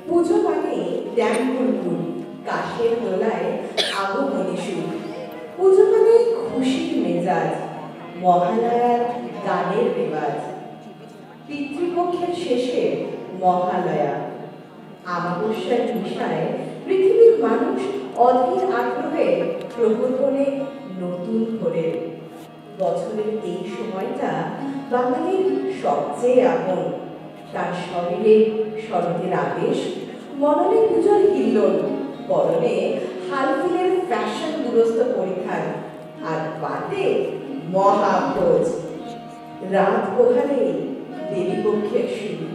পুজো মানে ড্যাম গুলগুল, কাশের দোলায় আগমনী সুর। পুজো মানে খুশির মেজাজ, মহালয়ার গানের রেওয়াজ। পিতৃপক্ষের শেষে মহালয়া, আমাবস্যার নিশায় পৃথিবীর মানুষ অধীর আগ্রহে প্রকল্পনে নতুন ভোরের। বছরের এই সময়টা বাঙালির সবচেয়ে আপন। তার শরীরে শরতের আবেশ, মননে পুজোর হিল্লোল, পরনে হালফিলের ফ্যাশন দুরস্ত পরিধান, আর পাতে মহাভোজ। রাত পোহালেই দেবীপক্ষের শুরু।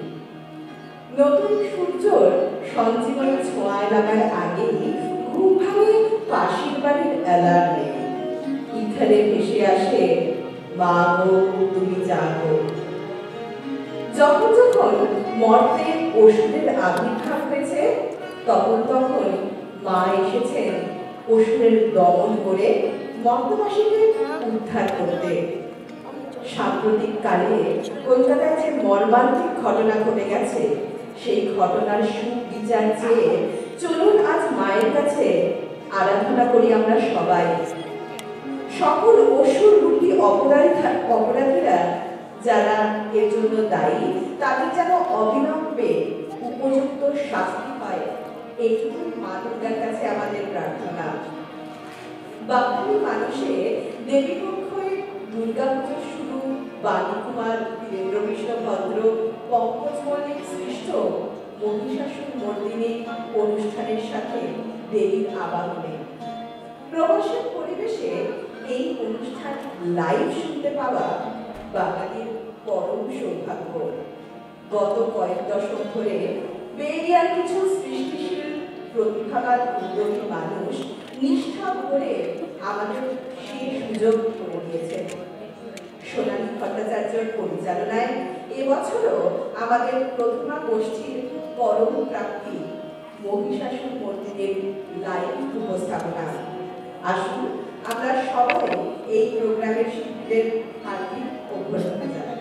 নতুন সূর্যর সঞ্জীবনী ছোঁয়ায় লাগার আগেই ঘুম ভাঙে পাশের বাড়ির অ্যালার্মে। ইথারে ভেসে আসে মা গো তুমি জাগো। যখন যখন মর্তের অসুরের আবির্ভাব হয়েছে, তখন তখন মা এসেছেন অসুরের দমন করে মর্তবাসীকে উদ্ধার করতে। সাম্প্রতিক কালে কলকাতায় যে মর্মান্তিক ঘটনা ঘটে গেছে, সেই ঘটনার সুবিচার চেয়ে চলুন আজ মায়ের কাছে আরাধনা করি আমরা সবাই। সকল অসুর রূপী অপরাধীরা যারা এর জন্য দায়ী, তাদের যেন অবিলম্বে উপযুক্ত শাস্তি পায়, এইটুকু মা দুর্গার কাছে আমাদের প্রার্থনা। বাঙালি মানুষে দেবীপক্ষে দুর্গা পুজোর শুরু বাণীকুমার, বীরেন্দ্রকৃষ্ণ ভদ্র, পঙ্কজ মল্লিক সৃষ্ট মহিষাসুর মর্দিনী অনুষ্ঠানের সাথে দেবীর আবাহনে। প্রবাসের পরিবেশে এই অনুষ্ঠান লাইভ শুনতে পাওয়া বাঙালির পরম সৌভাগ্য। গত কয়েক দশক ধরে বেরিয়ার কিছু সৃষ্টিশীল প্রতিভাবান উদ্যোগী মানুষ নিষ্ঠা করে আমাদের সেই সুযোগ করে দিয়েছেন। সোনালী ভট্টাচার্যর পরিচালনায় এবছরও আমাদের প্রতিমা গোষ্ঠীর পরম প্রাপ্তি মহিষাসুর মর্দিনীর লাইভ উপস্থাপনা। আসুন আমরা সবাই এই প্রোগ্রামের শিল্পীদের হার্দিক অভ্যর্থনা জানাই।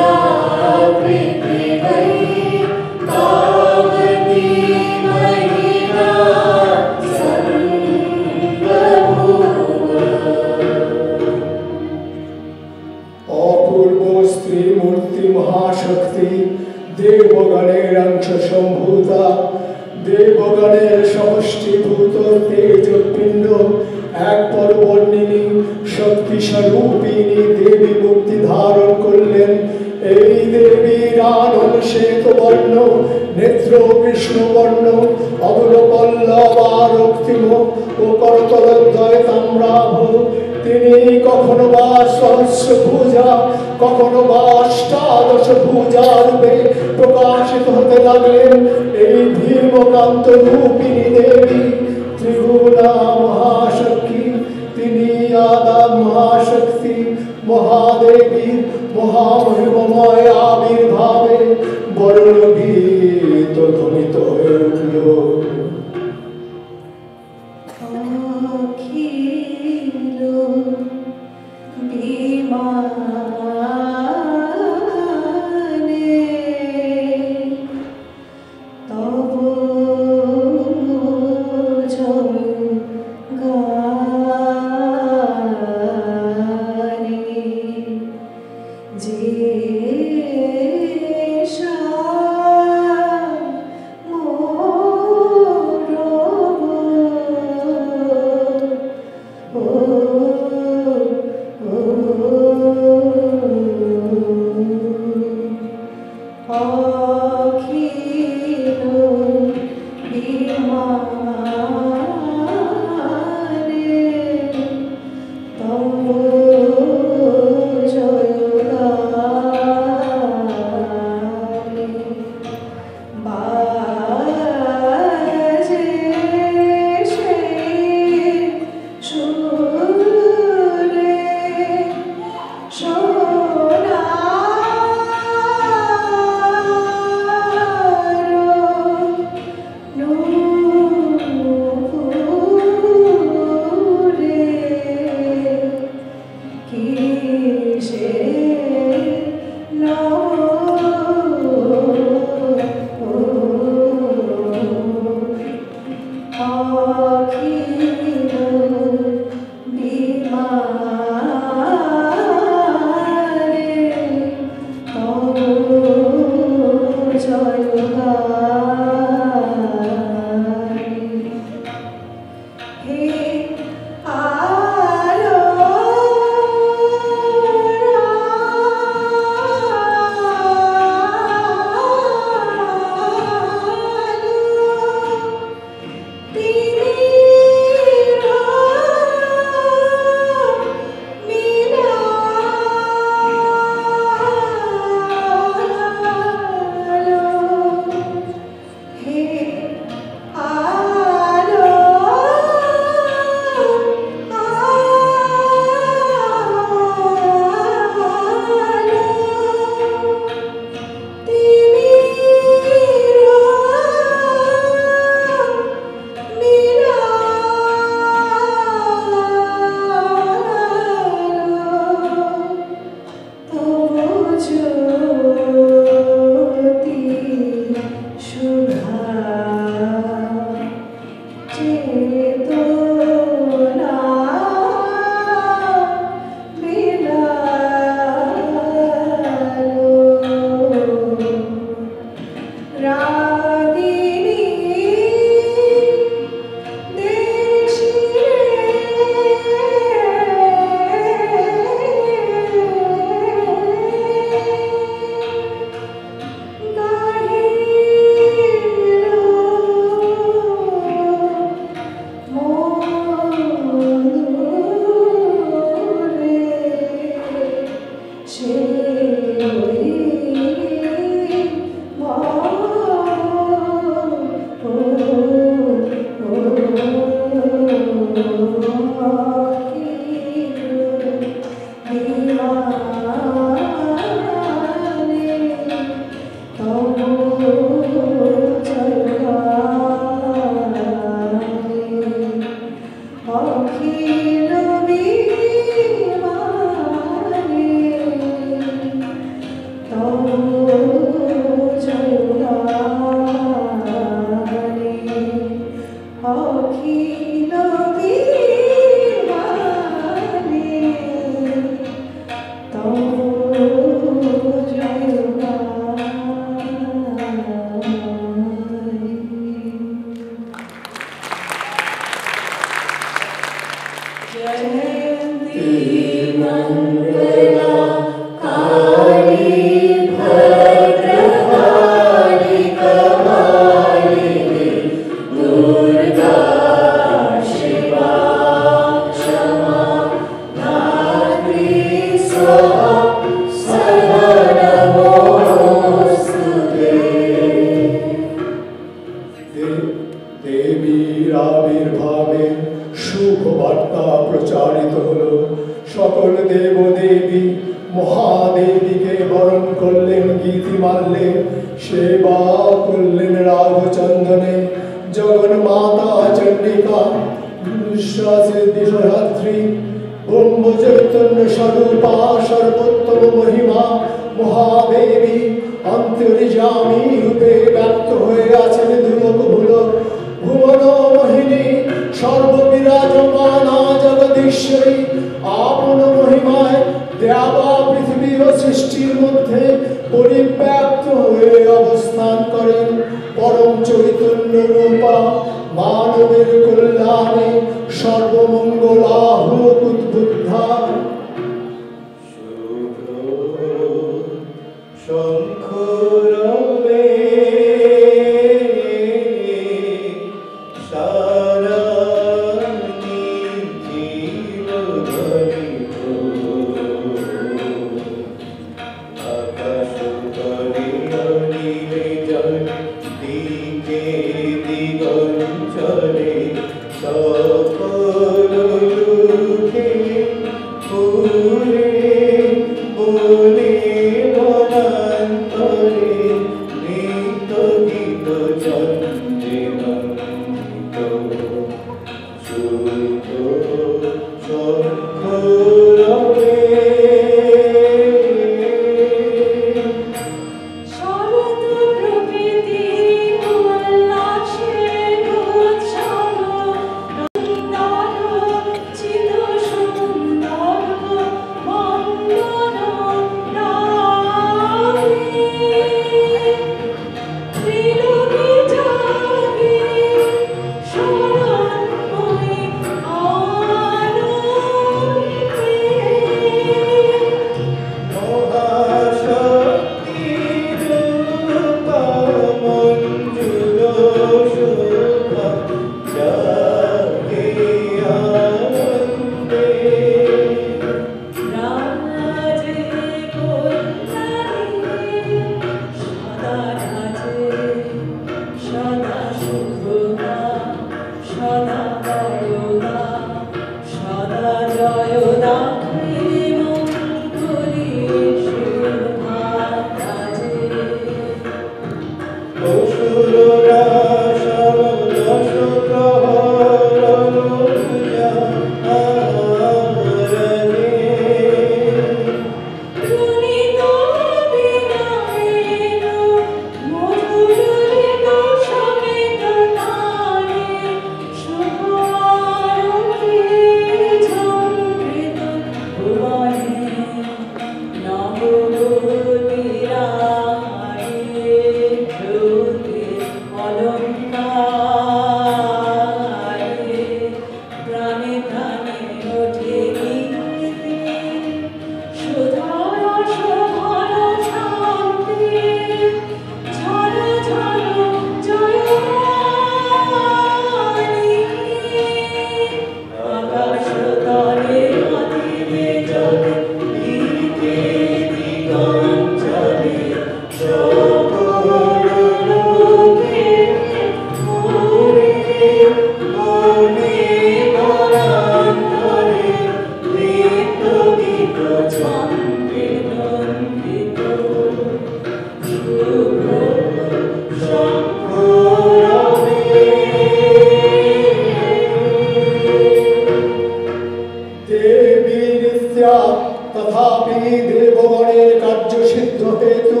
দেবগণের কার্য সিদ্ধ হেতু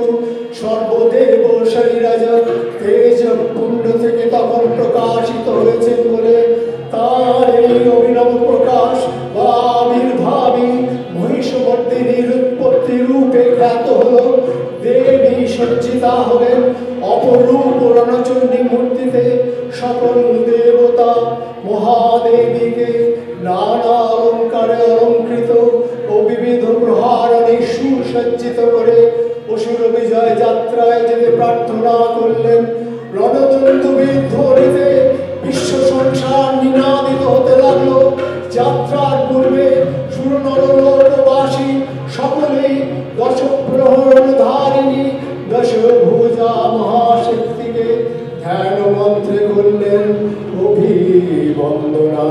সর্বদেবশালী রাজা তেজ কুণ্ড থেকে তখন প্রকাশিত হয়েছেন বলে তার এই অভিনব প্রকাশ বা আবির্ভাবই মহিষমর্দিনীর উৎপত্তি রূপে খ্যাত হল। দেবী সজ্জিতা হলেন অপরূপ রণচণ্ডী মূর্তিতে। সকল দেবতা মহাদেবীকে নানা অলঙ্কারে অলঙ্কৃত ও বিবিধ প্রহারণে সুসজ্জিত করে অসুর বিজয় যাত্রায় যেতে প্রার্থনা করলেন। রণদণ্ডবিদ ধ্বনিতে বিশ্ব সংসার নিনাদিত হতে লাগলো। যাত্রার পূর্বে সুরনরলোকবাসী সকলেই দশ প্রহরণ ধারিণী দশভুজা মহাশক্তিকে ধ্যান মন্ত্রে করলেন অভিবন্দনা।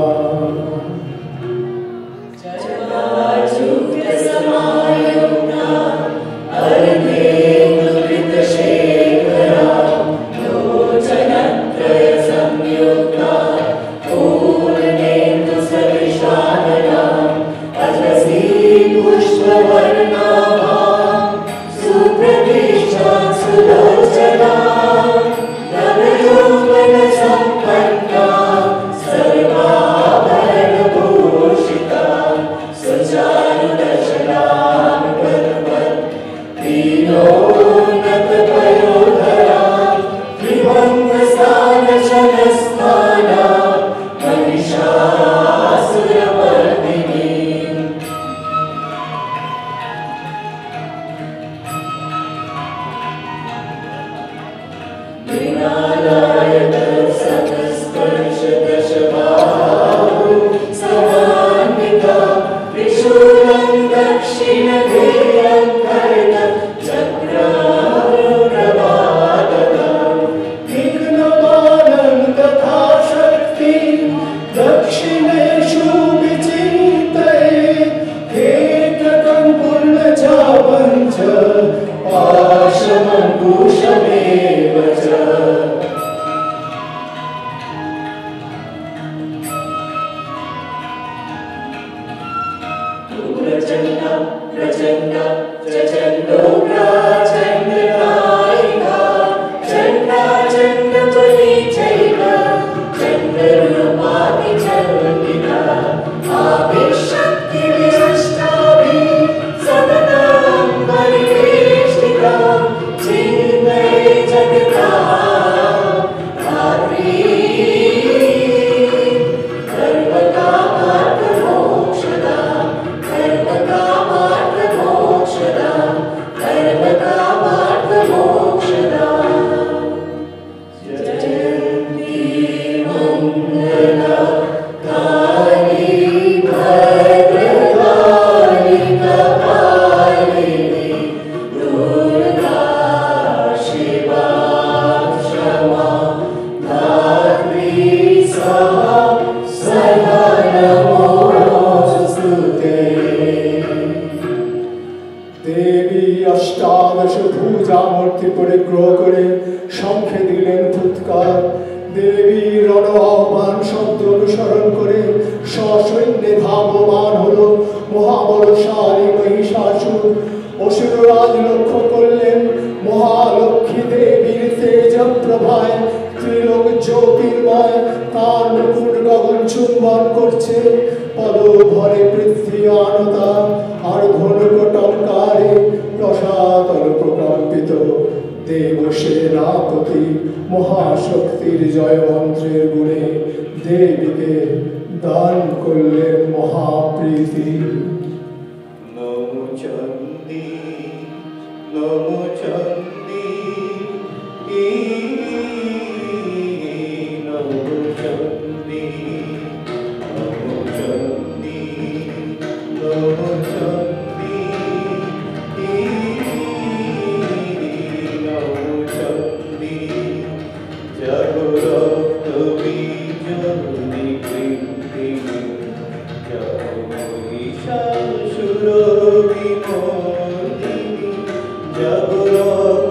Jagoro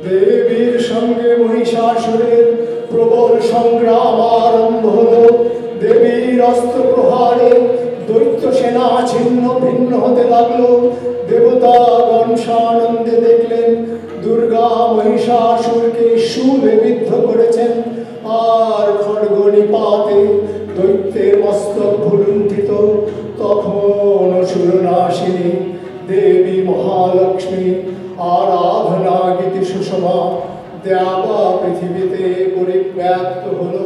দেবীর সঙ্গে মহিষাসুরের প্রবল সংগ্রাম আরম্ভ হল। দেবীর অস্ত্র প্রহারে দৈত্য সেনা ছিন্ন ভিন্ন হতে লাগলো। দেবতাগণ সানন্দে দেখলেন দুর্গা মহিষাসুরকে শূলে বিদ্ধ করেছেন, আর খড়গ নিপাতে দৈত্যের মস্তক ভুলুণ্ঠিত। তখন অসুরনাশিনী দেবী মহালক্ষ্মী আরাধনা গীতি সুষমা দেবা পৃথিবীতে পরিব্যাপ্ত হলো।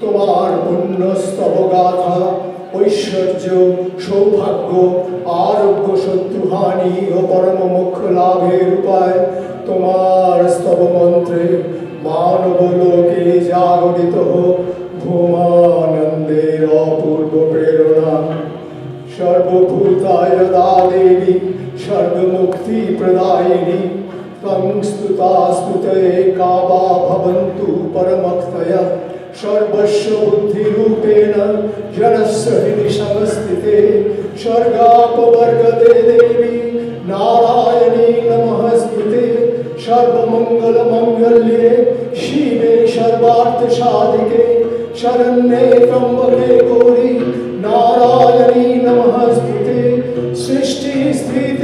তোমার পুণ্য স্তবগাথা ঐশ্বর্য সৌভাগ্য আরোগ্য শত্রুহানি ও পরম মোক্ষ লাভের উপায় তোমার স্তব মন্ত্রে মানব লোকে জাগরিত হোক ভূমানন্দের অপূর্ব প্রেরণা। সর্বভূতায় যদা দেবী সর্বমুক্তি প্রদায়িনী तं स्तुता स्तुतये कावा भवन्तु परमक्तयः सर्वस्व बुद्धिरूपेण जनस्य हृदि संस्थिते स्वर्गापवर्गते देवी नारायणी नमस्ते सर्वमङ्गलमङ्गल्ये शिवे सर्वार्थसाधिके शरण्ये त्र्यम्बके गौरी नारायणी नमस्ते सृष्टिस्थितिविनाशानं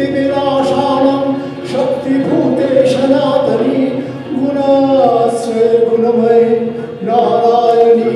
शक्तिभूते सनातनी गुणाश्रय गुणमय नारायणी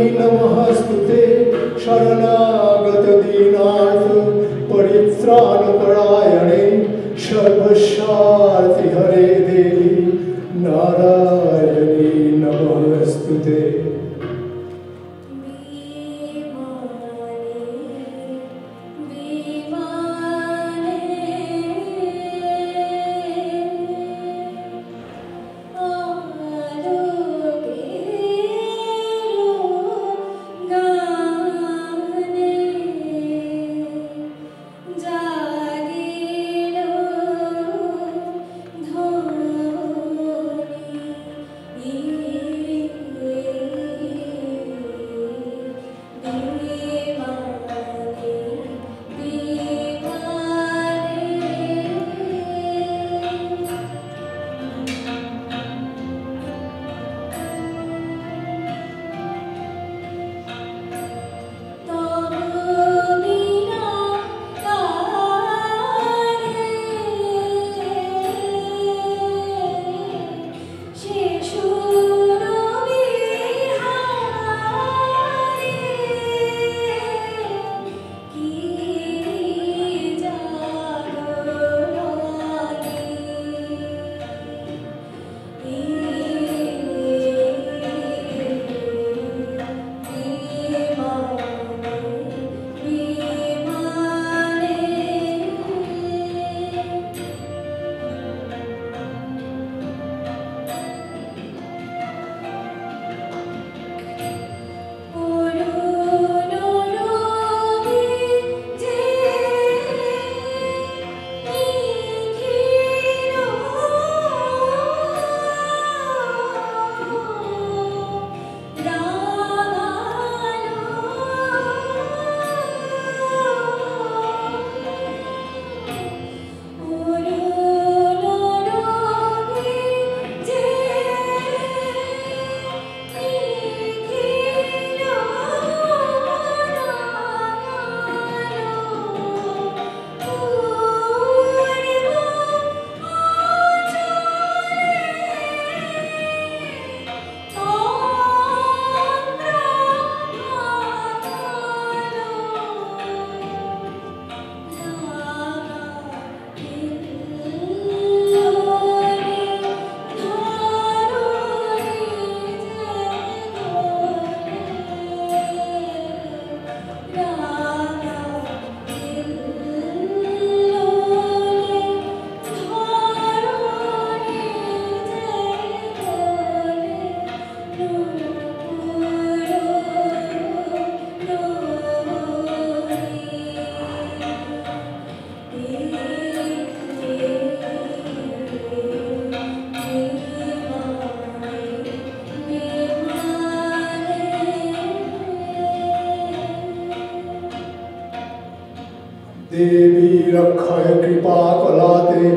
देवी रक्षय कृपा कलाते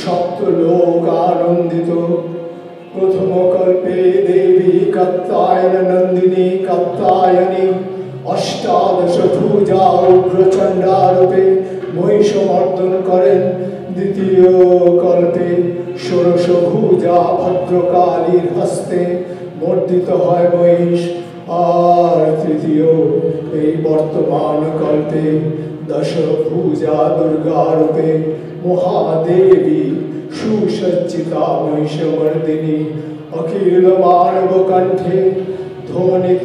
सप्तलोक आनंदित प्रथम कल्पे देवी कात्यायन नंदिनी कात्यायनी अष्टादश भुजा उग्रचंडा रूपे महिषमर्दन करें द्वितीय कल्पे षोडश भुजा भद्रकालीर हस्ते मर्दित है महिष और तृतीय वर्तमान कल्पे दश भुजा दुर्गा रूपे महादेवी सुसज्जिता महिषमर्दिनी अखिल मानव कंठे ध्वनित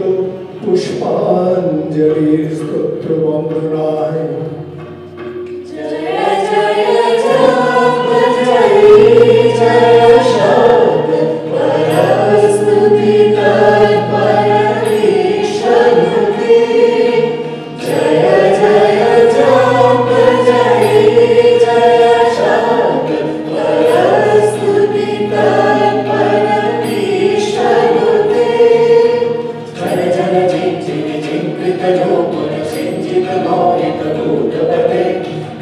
पुष्पांजलि स्तोत्र वंदनाय जय जय जप जय जय शब्द परस्तुति तत्पर ईश्वरुति जय जय जप जय जय शब्द परस्तुति तत्पर ईश्वरुति जन जन चिंचित चिंकृत लोपुर सिंचित मौलिक भूतपते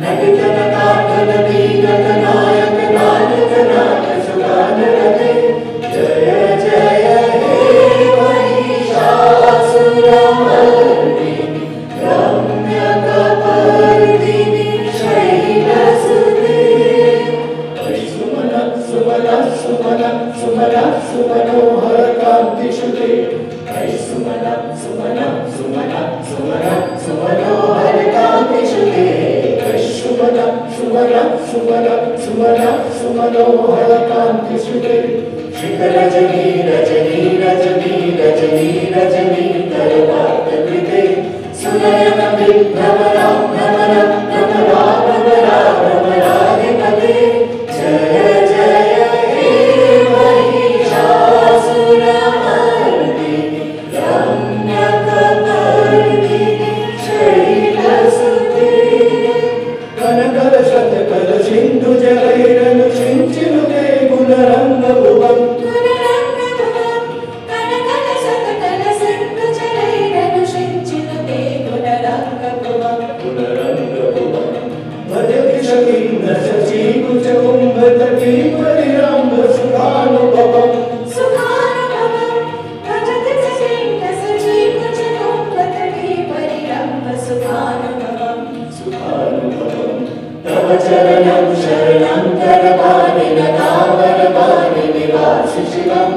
घटित नतार्थन दीगत नायक नाटक नाट सुगान रते जय जय हे महिषासुरमर्दिनी रम्यकपर्दिनी शैलसुते सुमन सुमन सुमन सुमन सुमनोहर कान्तिशुते सुमन सुमन सुमन सुमन सुमनोहर कान्तिशुते सुमन सुमन सुमन सुमन सुमनोहर कान्तिशुते श्रीरजनी रजनी रजनी रजनी रजनी करवाकृते सुनयन विभ्रमरा भ्रमरा भ्रमरा भ्रमरा भ्रमराधिपते जय जय हे महिषासुरमर्दिनी रम्यकपर्दिनी शैलसुते कनकल शतकल सिंधु जलैरनु सिंचिनुते गुणरंग भुवं कनकल शतकल सिंधु जलैरनु सिंचिनुते गुणरंग भुवं भजति सखीन्द्र शची कुच कुंभ तटी परिरंभ सुखानुभवं भजति सखीन्द्र शची कुच कुंभ तटी परिरंभ सुखानुभवं तव चरणं शरणं करवाणि नतावरवाणि निवासि शिवं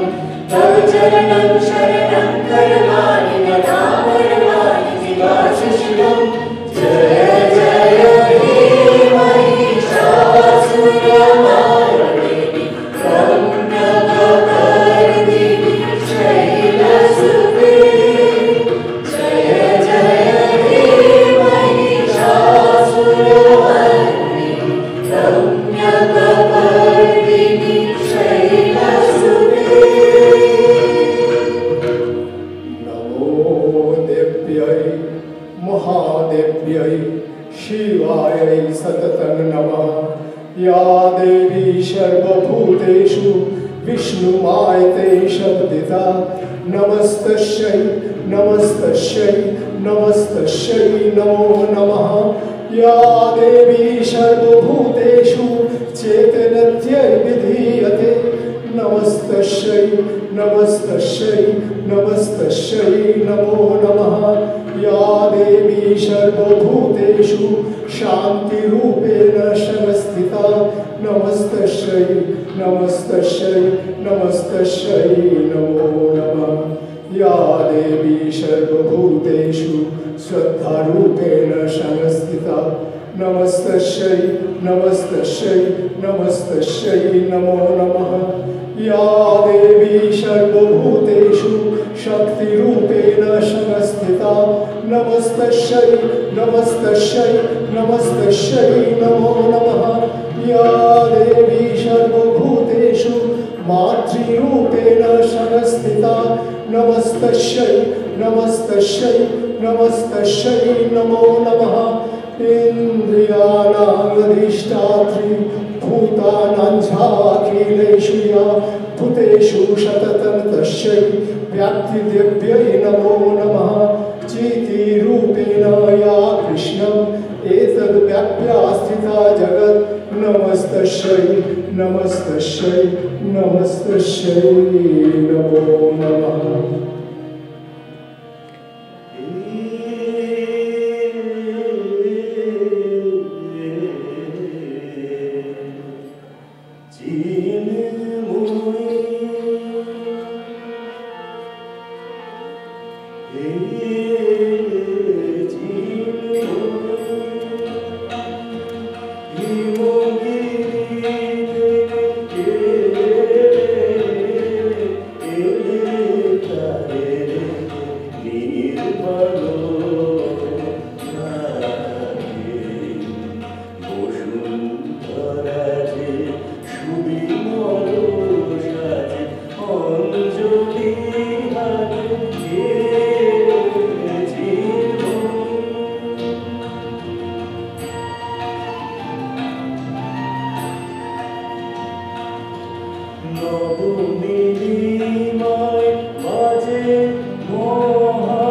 तव चरणं शरणं करवाणि नतावरवाणि निवासि शिवं जय जय हे महिषासुरमर्दिनी रम्यकपर्दिनी शैलसुते जय जय हे महिषासुरमर्दिनी रम्यकपर्दिनी शैलसुते नमो देव्यै महादेव्यै शिवायै सततं नमः या देवी सर्वभूतेषु विष्णुमायते शब्दिता नमस्तस्यै नमस्तस्यै नमस्तस्यै नमो नमः या देवी सर्वभूतेषु चेतनत्यै विधीयते नमस्तस्यै नमस्तस्यै नमस्तस्यै नमो नमः या देवी सर्वभूतेषु शान्तिरूपेण संस्थिता नमस्तस्यै नमस्तस्यै नमस्तस्यै नमो नमः या देवी सर्वभूतेषु श्रद्धारूपेण संस्थिता नमस्तस्यै नमस्तस्यै नमस्तस्यै नमो नमः या देवी सर्वभूतेषु शक्तिरूपेण संस्थिता नमस्तस्यै नमस्तस्यै नमस्तस्यै नमो नमः या देवी सर्वभूतेषु मातृरूपेण संस्थिता नमस्तस्यै नमस्तस्यै नमस्तस्यै नमो नमः इन्द्रियाणामधिष्ठात्री भूतानां चाखिलेषु या भूतेषु सततं तस्यै व्याप्तिदेव्यै नमो नमः चितिरूपेण या कृष्णम् एतद्व्याप्य নবনীলিমায় বাজে মহাবেদী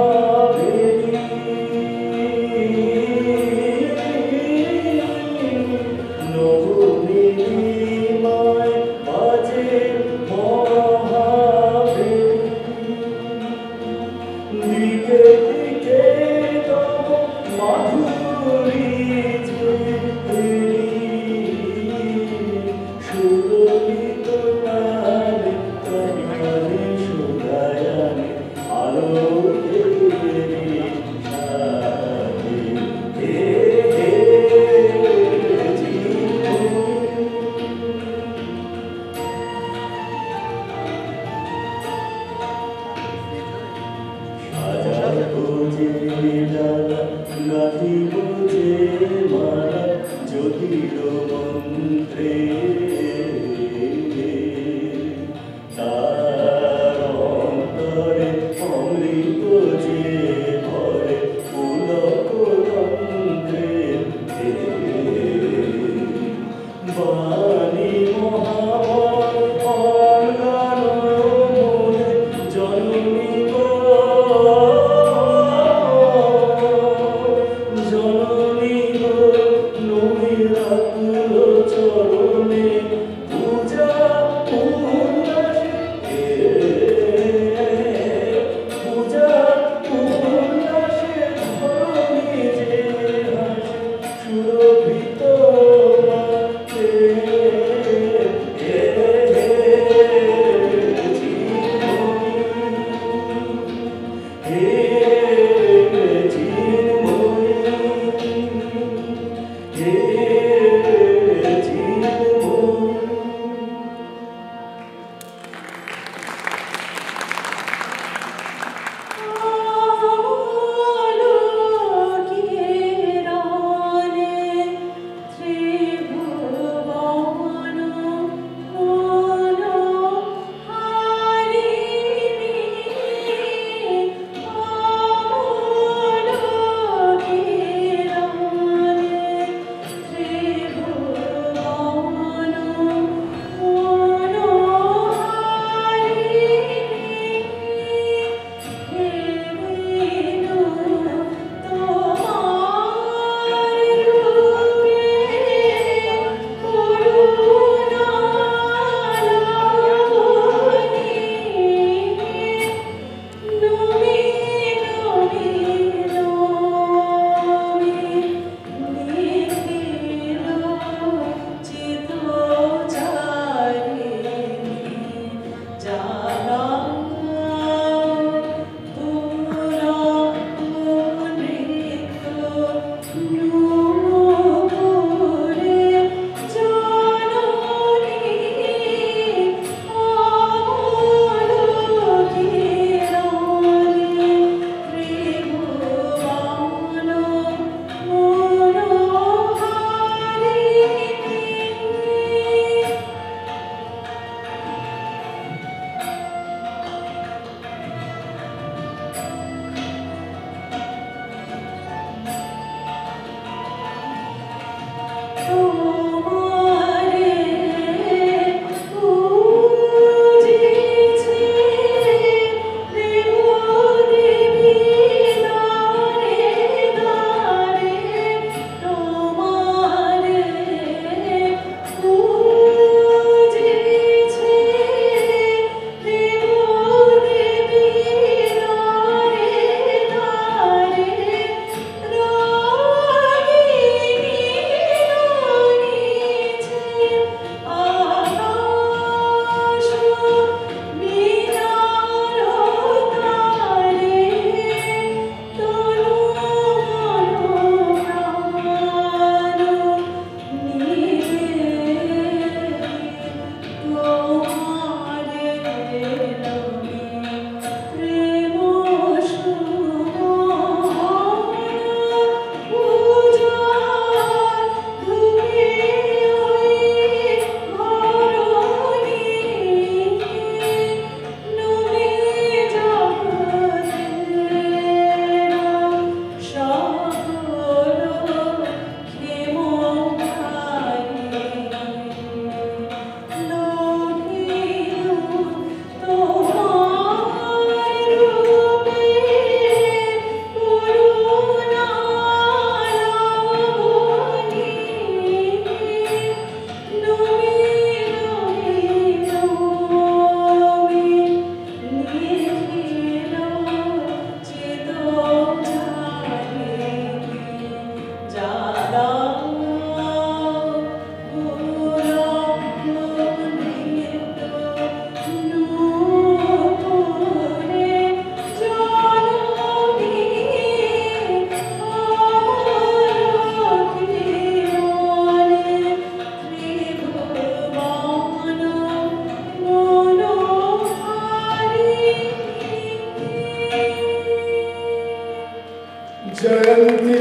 जयंती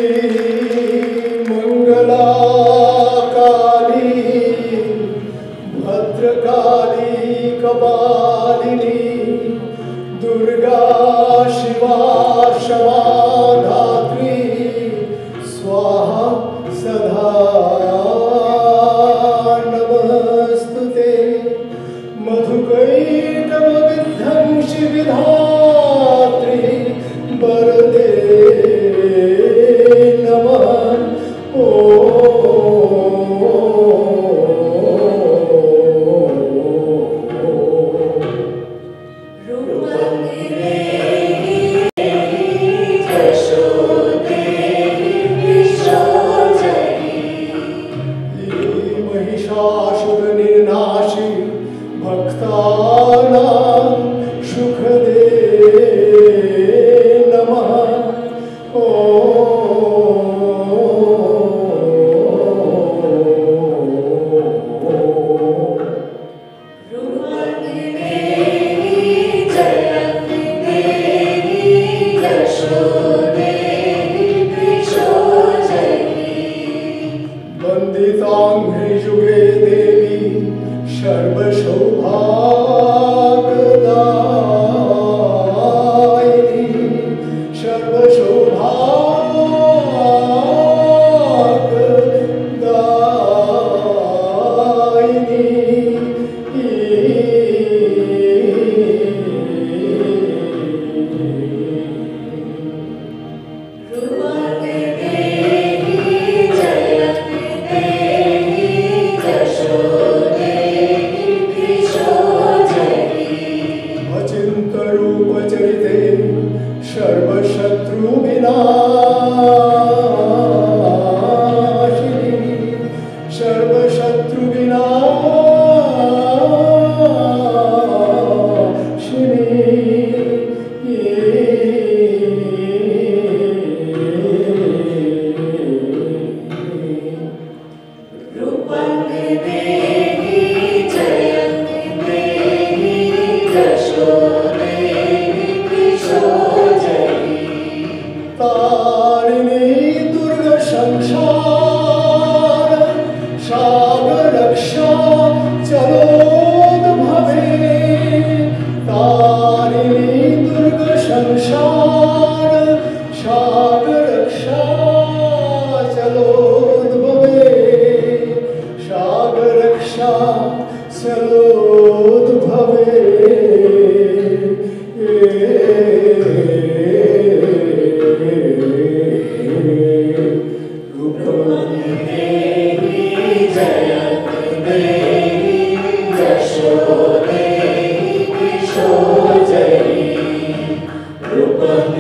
मंगला काली भद्रकाली कपालिनी दुर्गा शिवा क्षमा धात्री स्वाहा सदा नमस्तुते मधुकैटभ विध्वंसि विधात्री वरदे नमः महिषासुरनिर्नाशी भक्तानां सुखदे नमः वन्दिताङ्घ्रियुगे देवी सर्वसौभाग्यदायिनी अचिन्तरूपचरिते सर्वशत्रुविनाशिनी तारिणी दुर्गा संसार सागर रक्षा चलोद्भवे तारिणी दुर्गा संसार सागर रक्षा चलोद्भवे सागर रक्षा चलोद्भवे Rupam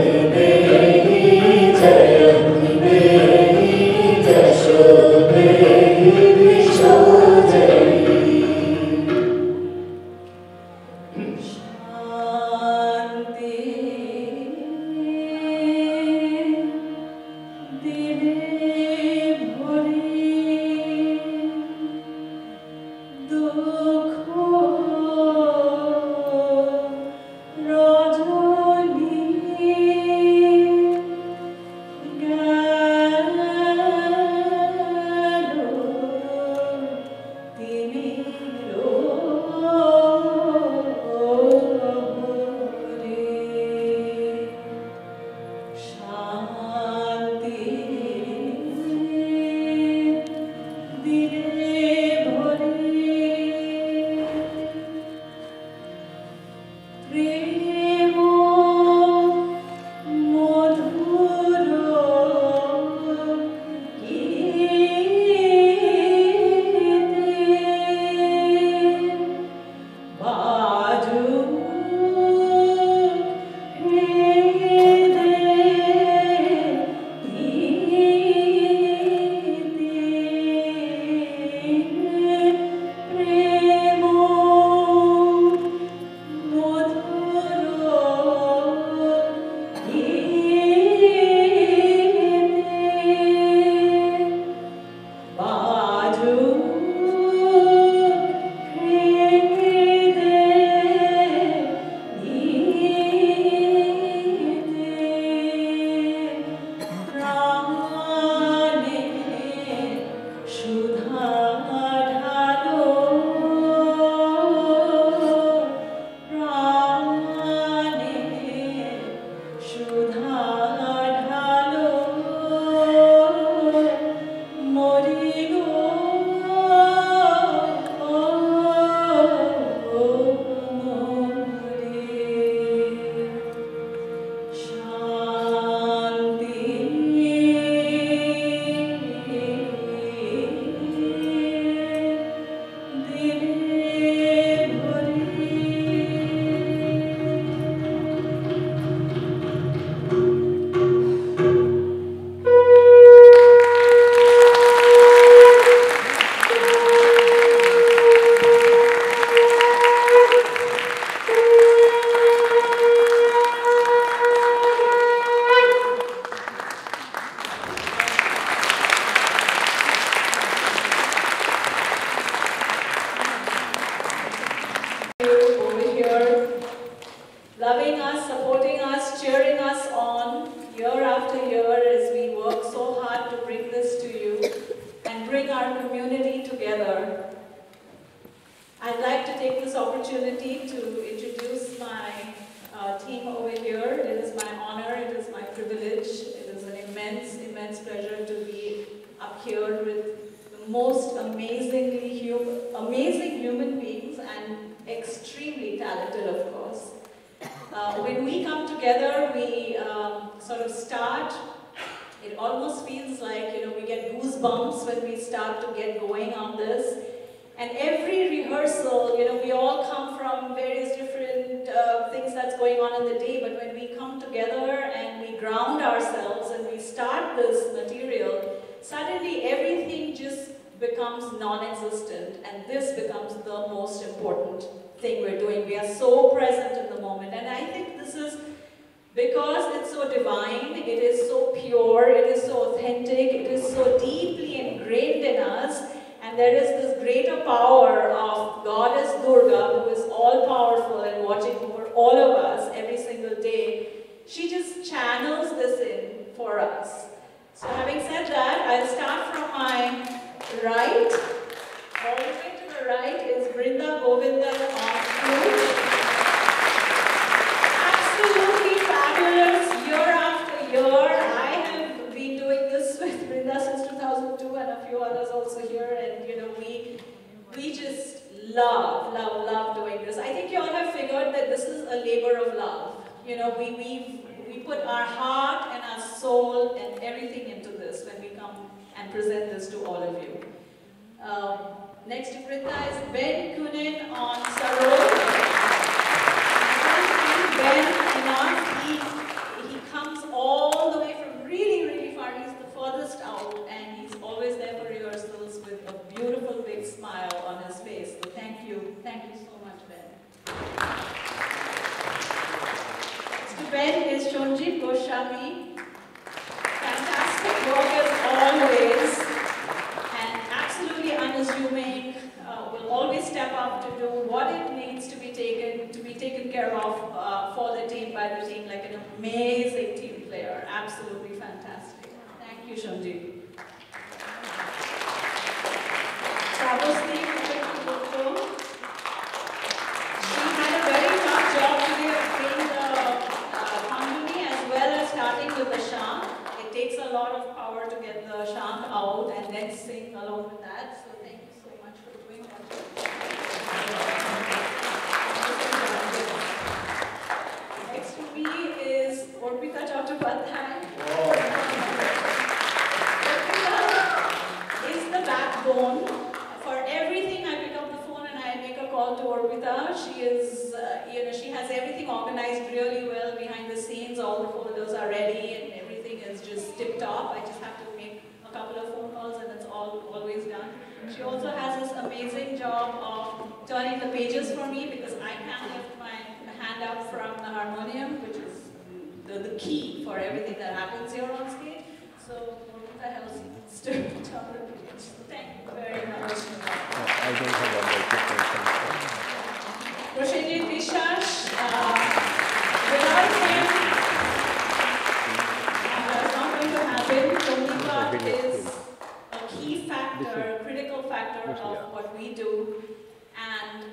immense pleasure to be up here with the most amazing human beings and extremely talented, of course. When we come together, we sort of start. It almost feels like, we get goosebumps when we start to get going on this. And every rehearsal, we all come from various different things that's going on in the day, but when we come together and we ground ourselves and we start this material, suddenly everything just becomes non-existent, and this becomes the most important thing we're doing. We are so present in the moment, and I think this is because it's so divine, it is so pure, it is so authentic, it is so deeply ingrained in us, and there is this greater power of Goddess Durga, who is all-powerful and watching over all of us every single day. She just channels this in for us. So having said that, I'll start from my right. All the way to the right is Brinda Govinda on flute. Absolutely fabulous, year after year. I have been doing this with Brinda since 2002 and a few others also here, and we just love doing this. I think you all have figured that this is a labor of love. We put our heart and our soul and everything into this when we come and present this to all of you. Next to Brinda is Ben Kunin on sarod. Ben enough, he comes all the way from really far. He's the furthest out, and he's always there for rehearsals with a beautiful big smile on his face. So thank you so much, Ben. Next to Ben is Shonjit Goswami. Fantastic work as always, and absolutely unassuming. Will always step up to do what it needs to be taken care of for the team, by the team, like an amazing team player. Absolutely fantastic. Thank you, Shonjit. Savosni Kuchakti, she had a very tough job today of playing the Kundalini as well as starting with the Shant. It takes a lot of power to get the Shant out and then sing along with that. So thank you so much for doing that. Next to me is Orpita Chattopadhyay. Orpita is the backbone. For everything, I pick up the phone and I make a call to Orpita. She is, she has everything organized really well behind the scenes. All the folders are ready and everything is just tip-top. I just have to make a couple of phone calls and it's always done. She also has this amazing job of turning the pages for me, because I can't lift my hand up from the harmonium, which is the key for everything that happens here on stage. So Orpita helps me to turn the pages. Thank you very much. I don't have a microphone. Roshanjit Vishash, without him, that's not going to happen. Somita is a key factor, critical factor of what we do, and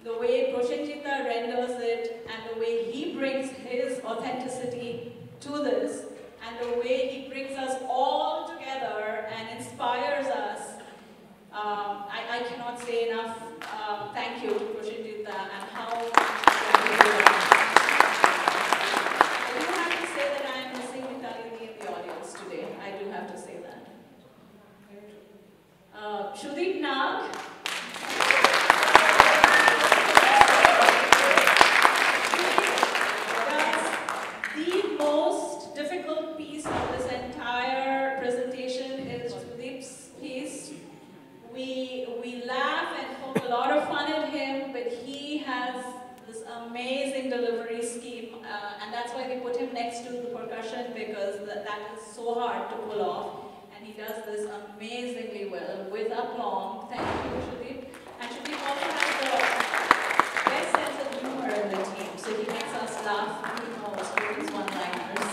the way Proshenjita renders it, and the way he brings his authenticity to this, and the way he brings us all together and inspires us. I cannot say enough thank you to Proshenjita and how I do have to say that I am missing Vitality in the audience today. I do have to say that. Shudeep Nag. The most difficult piece of this entire presentation is Sudeep's piece. We laugh and poke a lot of fun at him, but he has this amazing delivery scheme, and that's why we put him next to the percussion, because that is so hard to pull off, and he does this amazingly well with aplomb. Thank you, Shudeep. And Shudeep also has the best sense of humor in the team, so he makes us laugh the most with his one-liners.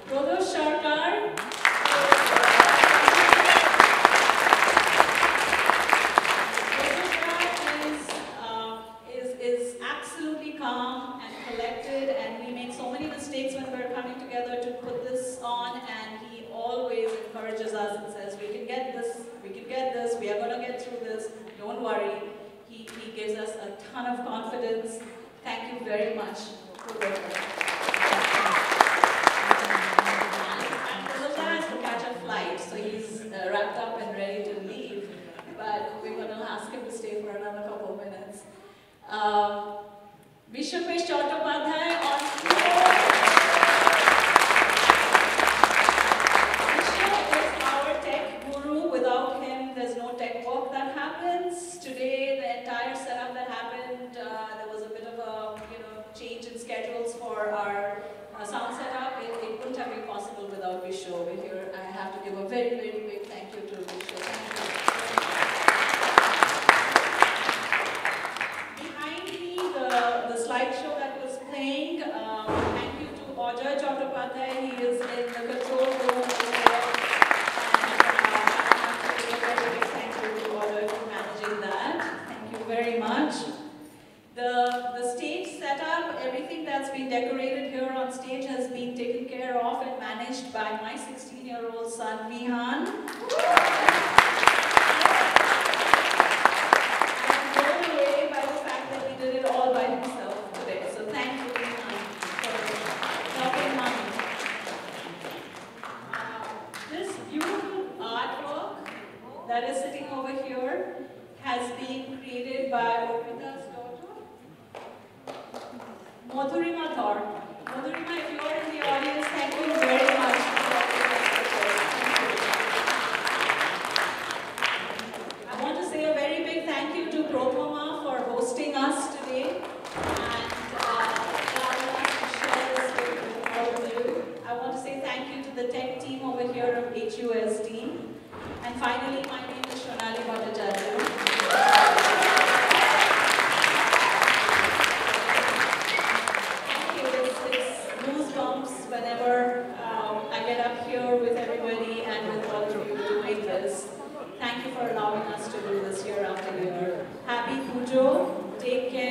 Pradosh Sarkar. Is absolutely calm and collected, and we make so many mistakes when we're coming together to put this on, and He gives us a ton of confidence. Thank you very much for being here. And Purusha has to catch a flight, so he's wrapped up and ready to leave. But we're going to ask him to stay for another couple of minutes. Vishwapesh Chattopadhyay on keyboard. Vishwa is our tech guru. Without him, there's no tech work that happens. Today, the entire setup that happened, there was a bit of a change in schedules for our sound setup. It wouldn't have been possible without Vishwa over here. I have to give a very, very big thank you to Vishwa. Thank you. Behind me, the slideshow that was playing, thank you to Ajoy Chattopadhyay. He is in the control room over there. And I have to give a very big thank you to Ajoy for managing that. Thank you very much. The stage setup, everything that's been decorated here on stage has been taken care of and managed by my 16-year-old son, Vihan. I'm blown away by the fact that he did it all by himself today. So thank you, Vihan, for helping mommy. This beautiful artwork that is sitting over here has been created by Orpita's daughter, Madhurima Thor. Madhurima, if you are in the audience, thank you very much for helping us with this. I want to say a very big thank you to Prothoma for hosting us today and allowing us to share this with all of you. I want to say thank you to the tech team over here of HUSD. And finally, my name is Shonali Bhattacharya. Whenever I get up here with everybody and with all of you doing this. Thank you for allowing us to do this year after year. Happy Pujo. Take care.